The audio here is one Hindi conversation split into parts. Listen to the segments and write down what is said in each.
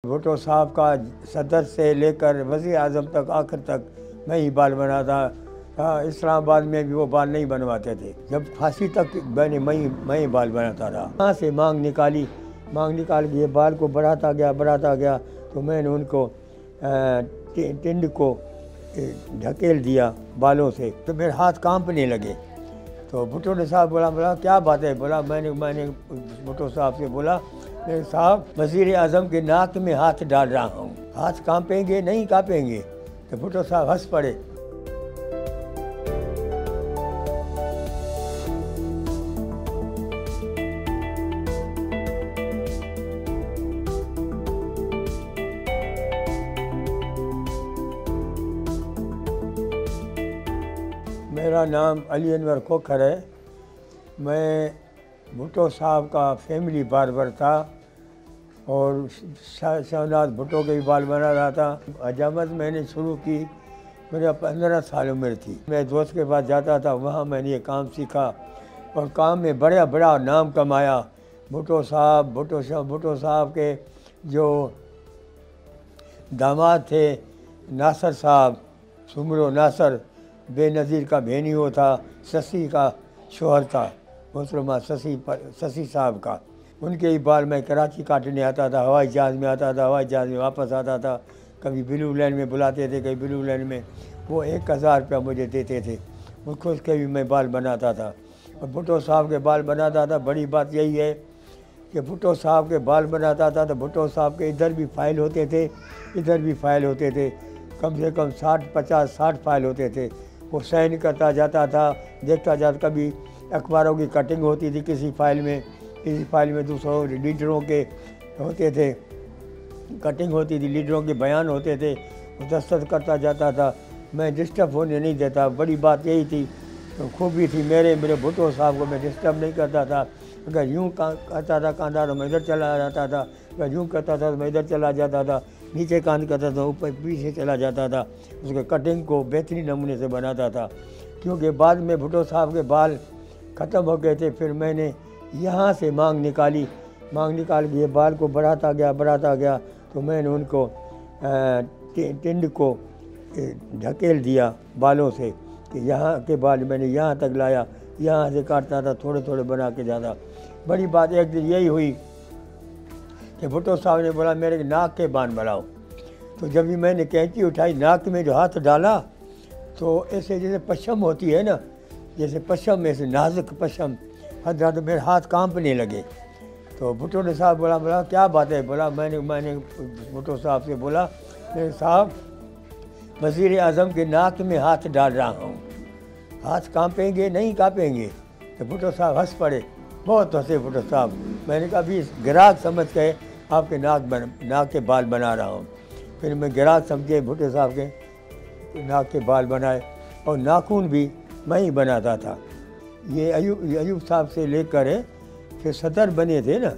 भुट्टो साहब का सदर से लेकर वज़ीर आज़म तक आखिर तक मैं ही बाल बनाता था। इस्लामाबाद में भी वो बाल नहीं बनवाते थे। जब फांसी तक मैं ही बाल बनाता था। वहाँ से मांग निकाल के ये बाल को बढ़ाता गया तो मैंने उनको टिंड को ढकेल दिया बालों से, तो मेरे हाथ कांपने लगे। तो भुट्टो ने साहब बोला क्या बात है। बोला मैंने भुट्टो साहब से बोला मेरे साहब वज़ीर आज़म के नाक में हाथ डाल रहा हूँ, हाथ कांपेंगे नहीं कांपेंगे। तो भुट्टो साहब हंस पड़े। मेरा नाम अली अनवर खोखर है। मैं भुट्टो साहब का फैमिली बार्बर था और शहनाज भुट्टो के भी बाल बना रहा था। हजामत मैंने शुरू की, मेरा 15 साल उम्र थी। मैं दोस्त के पास जाता था, वहाँ मैंने ये काम सीखा और काम में बड़ा नाम कमाया। भुट्टो साहब के जो दामाद थे नासर साहब, सुमरो नासर बेनज़ीर का भेनियो था, शशि का शोहर था, मोहतरमा शशि साहब का। उनके ही बाल मैं कराची काटने आता था, हवाई जहाज़ में आता था, हवाई जहाज़ में वापस आता था। कभी ब्लू लाइन में बुलाते थे, कभी ब्लू लाइन में। वो 1000 रुपया मुझे देते थे, उसको उसके भी मैं बाल बनाता था और भुट्टो साहब के बाल बनाता था। बड़ी बात यही है कि भुट्टो साहब के बाल बनाता था तो भुट्टो साहब के इधर भी फाइल होते थे, इधर भी फाइल होते थे। कम से कम 60 फाइल होते थे। वो साइन करता जाता था, देखता जाता। कभी अखबारों की कटिंग होती थी किसी फाइल में 200 लीडरों के होते थे, कटिंग होती थी, लीडरों के बयान होते थे, वो दस्तखत करता जाता था। मैं डिस्टर्ब होने नहीं देता। बड़ी बात यही थी, तो खूबी थी मेरे भुट्टो साहब को मैं डिस्टर्ब नहीं करता था। अगर यूँ करता था कांधा तो मैं इधर चला जाता था, अगर यूँ करता था तो मैं इधर चला जाता था, नीचे कांध करता था ऊपर पीछे चला जाता था। उसके कटिंग को बेहतरीन नमूने से बनाता था। क्योंकि बाद में भुट्टो साहब के बाल ख़त्म हो गए थे, फिर मैंने यहाँ से मांग निकाल के ये बाल को बढ़ाता गया तो मैंने उनको टिंड को ढकेल दिया बालों से कि यहाँ के बाल मैंने यहाँ तक लाया, यहाँ से काटता था, थोड़े बना के जाता। बड़ी बात एक दिन यही हुई कि भुट्टो साहब ने बोला मेरे नाक के बाल बनाओ। तो जब भी मैंने कैंची उठाई, नाक में जो हाथ डाला तो ऐसे जैसे पश्चिम होती है ना, जैसे पश्चिम में से नाजुक पश्चिम हद तो मेरे हाथ कांपने लगे। तो भुट्टो ने साहब बोला क्या बात है। बोला मैंने भुट्टो साहब से बोला मेरे साहब वज़ीर आज़म के नाक में हाथ डाल रहा हूँ, हाथ कांपेंगे नहीं कांपेंगे। तो भुट्टो साहब हंस पड़े, बहुत हंसे भुट्टो साहब। मैंने कहा अभी ग्राहक समझ के आपके नाक के बाल बना रहा हूँ। फिर मैं ग्राहक समझे भुट्टो साहब के नाक के बाल बनाए और नाखून भी मैं ही बनाता था। ये अयूब साहब से लेकर फिर सदर बने थे ना,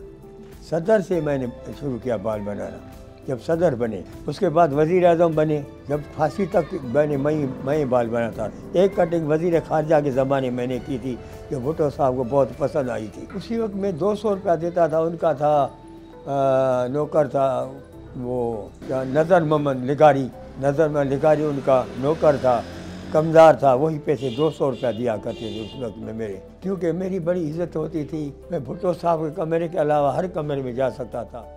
सदर से मैंने शुरू किया बाल बनाना। जब सदर बने उसके बाद वज़ीर आज़म बने, जब फांसी तक मैं ही बाल बनाता था। एक कटिंग वज़ीर ख़ारजा के ज़माने मैंने की थी जो भुट्टो साहब को बहुत पसंद आई थी। उसी वक्त मैं 200 रुपया देता था। उनका था नौकर था वो नज़र मोहम्मद लिगारी उनका नौकर था, कमदार था। वही पैसे 200 रुपया दिया करते थे उस वक्त में मेरे, क्योंकि मेरी बड़ी इज्जत होती थी। मैं भुट्टो साहब के कमरे के अलावा हर कमरे में जा सकता था।